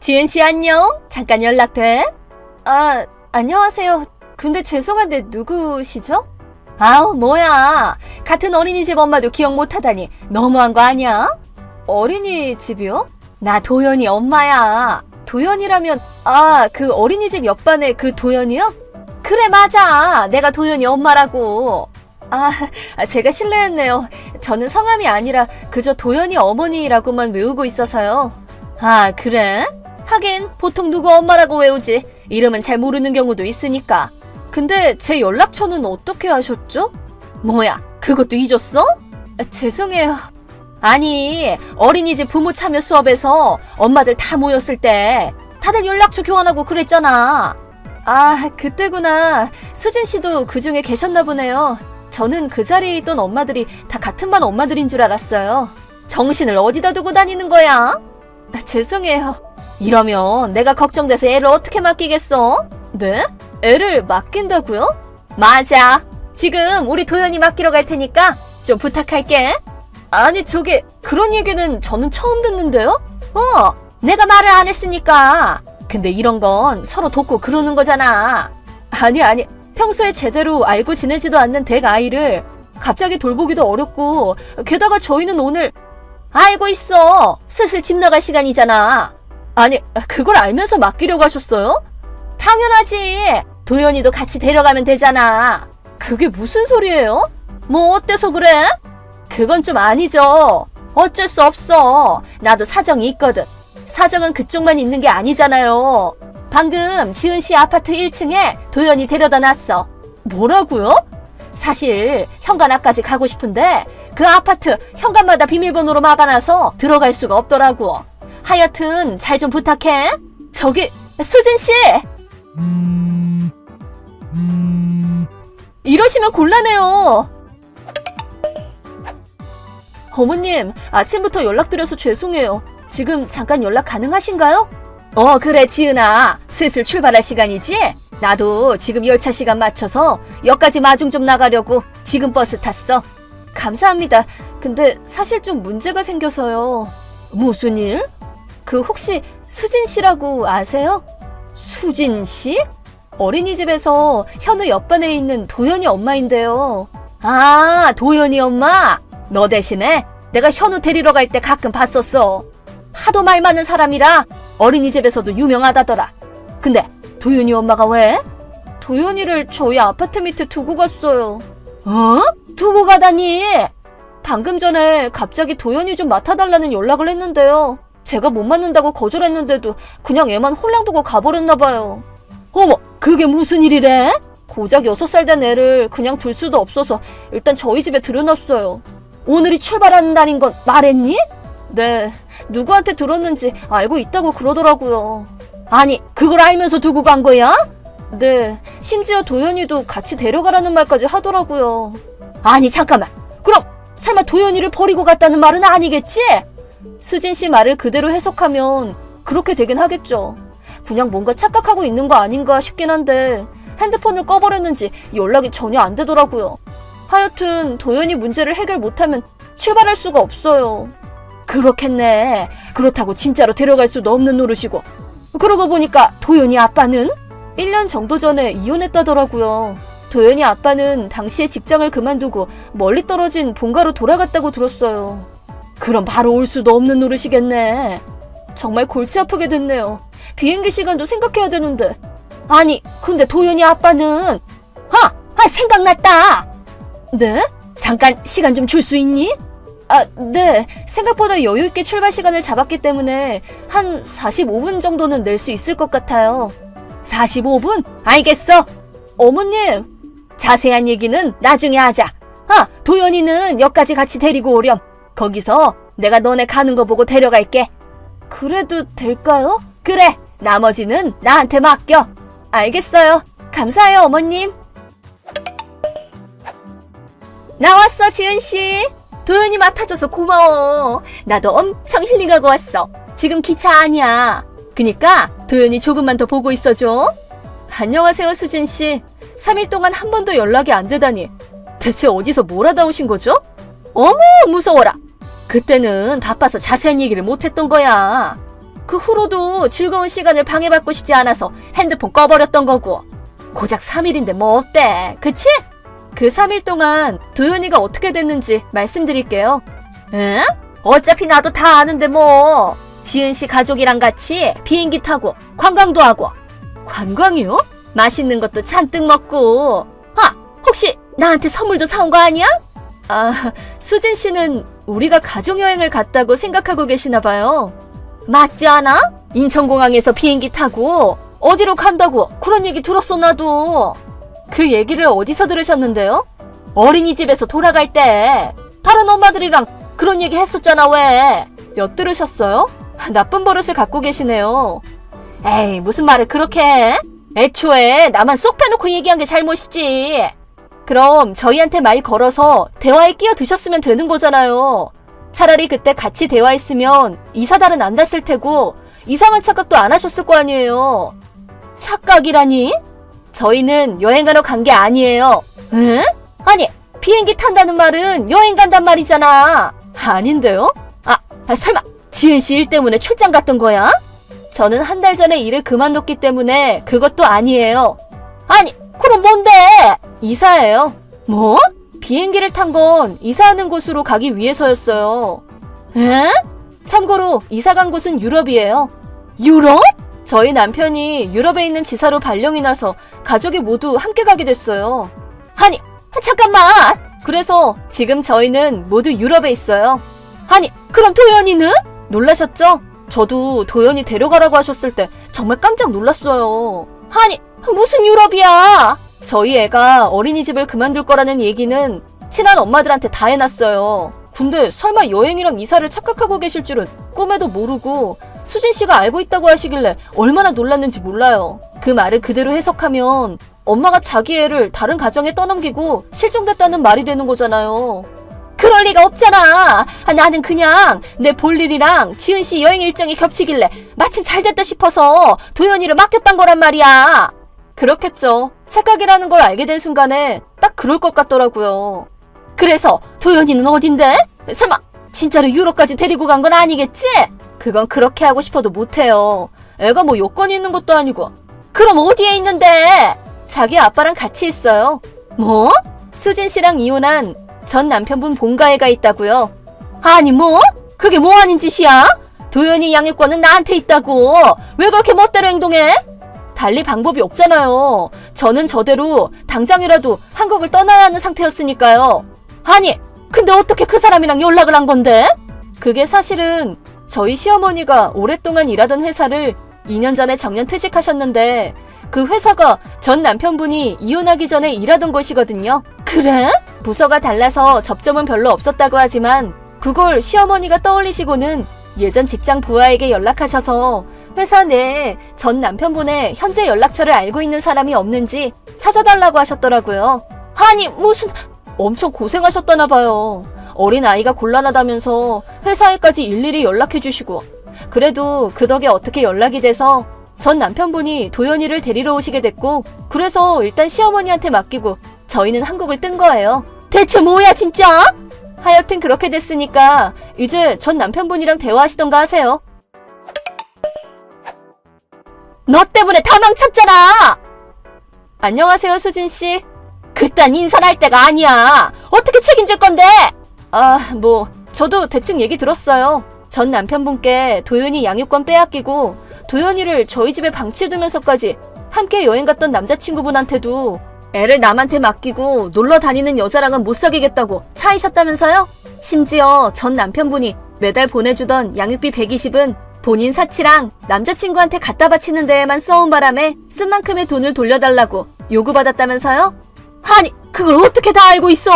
지은 씨 안녕? 잠깐 연락 돼? 아, 안녕하세요. 근데 죄송한데 누구시죠? 아우, 뭐야. 같은 어린이집 엄마도 기억 못하다니 너무한 거 아니야? 어린이집이요? 나 도연이 엄마야. 도연이라면 그 어린이집 옆반에 그 도연이요? 그래, 맞아. 내가 도연이 엄마라고. 제가 실례했네요. 저는 성함이 아니라 그저 도연이 어머니라고만 외우고 있어서요. 아, 그래? 하긴 보통 누구 엄마라고 외우지. 이름은 잘 모르는 경우도 있으니까. 근데 제 연락처는 어떻게 아셨죠? 뭐야, 그것도 잊었어? 죄송해요. 아니, 어린이집 부모 참여 수업에서 엄마들 다 모였을 때 다들 연락처 교환하고 그랬잖아. 아, 그때구나. 수진 씨도 그 중에 계셨나 보네요. 저는 그 자리에 있던 엄마들이 다 같은 반 엄마들인 줄 알았어요. 정신을 어디다 두고 다니는 거야? 죄송해요. 이러면 내가 걱정돼서 애를 어떻게 맡기겠어? 네? 애를 맡긴다고요? 맞아. 지금 우리 도연이 맡기러 갈 테니까 좀 부탁할게. 아니, 그런 얘기는 저는 처음 듣는데요? 내가 말을 안 했으니까. 근데 이런 건 서로 돕고 그러는 거잖아. 아니. 평소에 제대로 알고 지내지도 않는 댁 아이를 갑자기 돌보기도 어렵고, 게다가 저희는 오늘 알고 있어. 슬슬 집 나갈 시간이잖아. 아니, 그걸 알면서 맡기려고 하셨어요? 당연하지. 도연이도 같이 데려가면 되잖아. 그게 무슨 소리예요? 뭐 어때서 그래? 그건 좀 아니죠. 어쩔 수 없어. 나도 사정이 있거든. 사정은 그쪽만 있는 게 아니잖아요. 방금 지은 씨 아파트 1층에 도연이 데려다 놨어. 뭐라고요? 사실 현관앞까지 가고 싶은데 그 아파트 현관마다 비밀번호로 막아놔서 들어갈 수가 없더라고. 하여튼 잘 좀 부탁해. 저기 수진 씨. 이러시면 곤란해요. 어머님, 아침부터 연락드려서 죄송해요. 지금 잠깐 연락 가능하신가요? 그래, 지은아. 슬슬 출발할 시간이지? 나도 지금 열차 시간 맞춰서 역까지 마중 좀 나가려고 지금 버스 탔어. 감사합니다. 근데 사실 좀 문제가 생겨서요. 무슨 일? 혹시 수진 씨라고 아세요? 수진 씨? 어린이집에서 현우 옆반에 있는 도연이 엄마인데요. 아, 도연이 엄마? 너 대신에 내가 현우 데리러 갈 때 가끔 봤었어. 하도 말 많은 사람이라 어린이집에서도 유명하다더라. 근데 도연이 엄마가 왜? 도연이를 저희 아파트 밑에 두고 갔어요. 두고 가다니? 방금 전에 갑자기 도연이 좀 맡아달라는 연락을 했는데요. 제가 못 맡는다고 거절했는데도 그냥 애만 홀랑 두고 가버렸나 봐요. 어머, 그게 무슨 일이래? 고작 6살 된 애를 그냥 둘 수도 없어서 일단 저희 집에 들여놨어요. 오늘이 출발하는 날인 건 말했니? 네, 누구한테 들었는지 알고 있다고 그러더라고요. 아니, 그걸 알면서 두고 간 거야? 네, 심지어 도연이도 같이 데려가라는 말까지 하더라고요. 아니, 잠깐만. 그럼 설마 도연이를 버리고 갔다는 말은 아니겠지? 수진 씨 말을 그대로 해석하면 그렇게 되긴 하겠죠. 그냥 뭔가 착각하고 있는 거 아닌가 싶긴 한데 핸드폰을 꺼버렸는지 연락이 전혀 안 되더라고요. 하여튼 도연이 문제를 해결 못하면 출발할 수가 없어요. 그렇겠네. 그렇다고 진짜로 데려갈 수도 없는 노릇이고. 그러고 보니까 도연이 아빠는 1년 정도 전에 이혼했다더라고요. 도연이 아빠는 당시에 직장을 그만두고 멀리 떨어진 본가로 돌아갔다고 들었어요. 그럼 바로 올 수도 없는 노릇이겠네. 정말 골치 아프게 됐네요. 비행기 시간도 생각해야 되는데. 아니, 근데 도연이 아빠는 생각났다. 네? 잠깐 시간 좀 줄 수 있니? 네. 생각보다 여유있게 출발 시간을 잡았기 때문에 한 45분 정도는 낼 수 있을 것 같아요. 45분? 알겠어. 어머님, 자세한 얘기는 나중에 하자. 도연이는 역까지 같이 데리고 오렴. 거기서 내가 너네 가는 거 보고 데려갈게. 그래도 될까요? 그래, 나머지는 나한테 맡겨. 알겠어요. 감사해요, 어머님. 나왔어, 지은씨. 도연이 맡아줘서 고마워. 나도 엄청 힐링하고 왔어. 지금 기차 아니야. 그니까 도연이 조금만 더 보고 있어줘. 안녕하세요, 수진씨. 3일 동안 한 번도 연락이 안 되다니. 대체 어디서 뭘 하다 오신 거죠? 어머, 무서워라. 그때는 바빠서 자세한 얘기를 못했던 거야. 그 후로도 즐거운 시간을 방해받고 싶지 않아서 핸드폰 꺼버렸던 거고. 고작 3일인데 뭐 어때? 그치? 그 3일 동안 도연이가 어떻게 됐는지 말씀드릴게요. 응? 어차피 나도 다 아는데 뭐. 지은 씨 가족이랑 같이 비행기 타고 관광도 하고. 관광이요? 맛있는 것도 잔뜩 먹고. 아, 혹시 나한테 선물도 사온 거 아니야? 아, 수진 씨는 우리가 가족여행을 갔다고 생각하고 계시나 봐요. 맞지 않아? 인천공항에서 비행기 타고 어디로 간다고 그런 얘기 들었어 나도. 그 얘기를 어디서 들으셨는데요? 어린이집에서 돌아갈 때 다른 엄마들이랑 그런 얘기 했었잖아. 왜? 엿들으셨어요? 나쁜 버릇을 갖고 계시네요. 에이, 무슨 말을 그렇게 해? 애초에 나만 쏙 빼놓고 얘기한 게 잘못이지. 그럼 저희한테 말 걸어서 대화에 끼어드셨으면 되는 거잖아요. 차라리 그때 같이 대화했으면 이사달은 안 닿았을 테고 이상한 착각도 안 하셨을 거 아니에요. 착각이라니? 저희는 여행하러 간 게 아니에요. 응? 아니, 비행기 탄다는 말은 여행 간단 말이잖아. 아닌데요? 설마 지은 씨 일 때문에 출장 갔던 거야? 저는 한 달 전에 일을 그만뒀기 때문에 그것도 아니에요. 아니, 그럼 뭔데? 이사예요. 뭐? 비행기를 탄 건 이사하는 곳으로 가기 위해서였어요. 에? 참고로 이사 간 곳은 유럽이에요. 유럽? 저희 남편이 유럽에 있는 지사로 발령이 나서 가족이 모두 함께 가게 됐어요. 아니, 잠깐만! 그래서 지금 저희는 모두 유럽에 있어요. 아니, 그럼 도연이는? 놀라셨죠? 저도 도연이 데려가라고 하셨을 때 정말 깜짝 놀랐어요. 아니, 무슨 유럽이야? 저희 애가 어린이집을 그만둘 거라는 얘기는 친한 엄마들한테 다 해놨어요. 근데 설마 여행이랑 이사를 착각하고 계실 줄은 꿈에도 모르고 수진 씨가 알고 있다고 하시길래 얼마나 놀랐는지 몰라요. 그 말을 그대로 해석하면 엄마가 자기 애를 다른 가정에 떠넘기고 실종됐다는 말이 되는 거잖아요. 그럴 리가 없잖아. 나는 그냥 내 볼일이랑 지은 씨 여행 일정이 겹치길래 마침 잘 됐다 싶어서 도연이를 맡겼단 거란 말이야. 그렇겠죠. 착각이라는 걸 알게 된 순간에 딱 그럴 것 같더라고요. 그래서 도연이는 어딘데? 설마 진짜로 유럽까지 데리고 간 건 아니겠지? 그건 그렇게 하고 싶어도 못해요. 애가 뭐 요건이 있는 것도 아니고. 그럼 어디에 있는데? 자기 아빠랑 같이 있어요. 뭐? 수진 씨랑 이혼한 전 남편분 본가에 가 있다고요. 아니 뭐? 그게 뭐 하는 짓이야? 도연이 양육권은 나한테 있다고. 왜 그렇게 멋대로 행동해? 달리 방법이 없잖아요. 저는 저대로 당장이라도 한국을 떠나야 하는 상태였으니까요. 아니, 근데 어떻게 그 사람이랑 연락을 한 건데? 그게 사실은 저희 시어머니가 오랫동안 일하던 회사를 2년 전에 정년 퇴직하셨는데 그 회사가 전 남편분이 이혼하기 전에 일하던 곳이거든요. 그래? 부서가 달라서 접점은 별로 없었다고 하지만 그걸 시어머니가 떠올리시고는 예전 직장 부하에게 연락하셔서 회사 내에 전 남편분의 현재 연락처를 알고 있는 사람이 없는지 찾아달라고 하셨더라고요. 아니 무슨 엄청 고생하셨다나 봐요. 어린 아이가 곤란하다면서 회사에까지 일일이 연락해 주시고 그래도 그 덕에 어떻게 연락이 돼서 전 남편분이 도연이를 데리러 오시게 됐고 그래서 일단 시어머니한테 맡기고 저희는 한국을 뜬 거예요. 대체 뭐야 진짜? 하여튼 그렇게 됐으니까 이제 전 남편분이랑 대화하시던가 하세요. 너 때문에 다 망쳤잖아! 안녕하세요, 수진씨. 그딴 인사를 할 때가 아니야. 어떻게 책임질 건데? 저도 대충 얘기 들었어요. 전 남편분께 도연이 양육권 빼앗기고 도연이를 저희 집에 방치해두면서까지 함께 여행 갔던 남자친구분한테도 애를 남한테 맡기고 놀러 다니는 여자랑은 못 사귀겠다고 차이셨다면서요? 심지어 전 남편분이 매달 보내주던 양육비 120은 본인 사치랑 남자친구한테 갖다 바치는 데에만 써온 바람에 쓴 만큼의 돈을 돌려달라고 요구받았다면서요? 아니, 그걸 어떻게 다 알고 있어?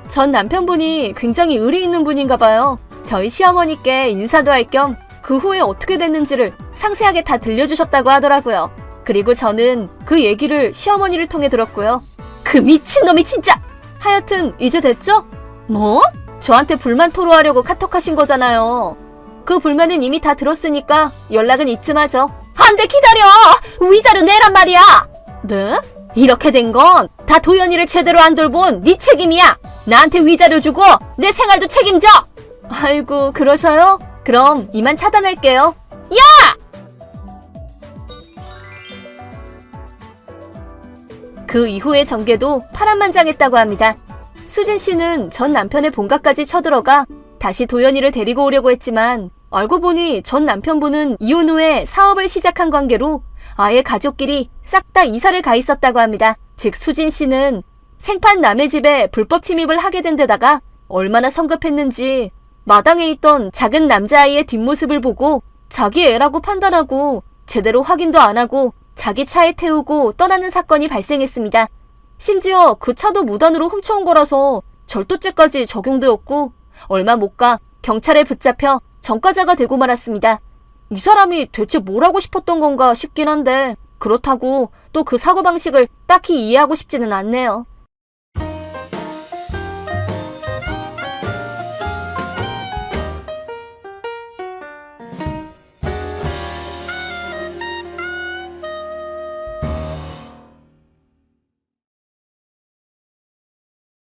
전 남편분이 굉장히 의리 있는 분인가 봐요. 저희 시어머니께 인사도 할 겸 그 후에 어떻게 됐는지를 상세하게 다 들려주셨다고 하더라고요. 그리고 저는 그 얘기를 시어머니를 통해 들었고요. 그 미친놈이 진짜! 하여튼 이제 됐죠? 뭐? 저한테 불만 토로하려고 카톡하신 거잖아요. 그 불만은 이미 다 들었으니까 연락은 이쯤하죠. 안 돼, 기다려! 위자료 내란 말이야! 네? 이렇게 된 건 다 도연이를 제대로 안 돌본 네 책임이야! 나한테 위자료 주고 내 생활도 책임져! 아이고, 그러셔요? 그럼 이만 차단할게요. 그 이후의 전개도 파란만장했다고 합니다. 수진 씨는 전 남편의 본가까지 쳐들어가 다시 도연이를 데리고 오려고 했지만 알고 보니 전 남편분은 이혼 후에 사업을 시작한 관계로 아예 가족끼리 싹 다 이사를 가 있었다고 합니다. 즉 수진 씨는 생판 남의 집에 불법 침입을 하게 된 데다가 얼마나 성급했는지 마당에 있던 작은 남자아이의 뒷모습을 보고 자기 애라고 판단하고 제대로 확인도 안 하고 자기 차에 태우고 떠나는 사건이 발생했습니다. 심지어 그 차도 무단으로 훔쳐온 거라서 절도죄까지 적용되었고 얼마 못 가 경찰에 붙잡혀 전과자가 되고 말았습니다. 이 사람이 대체 뭘 하고 싶었던 건가 싶긴 한데 그렇다고 또 그 사고방식을 딱히 이해하고 싶지는 않네요.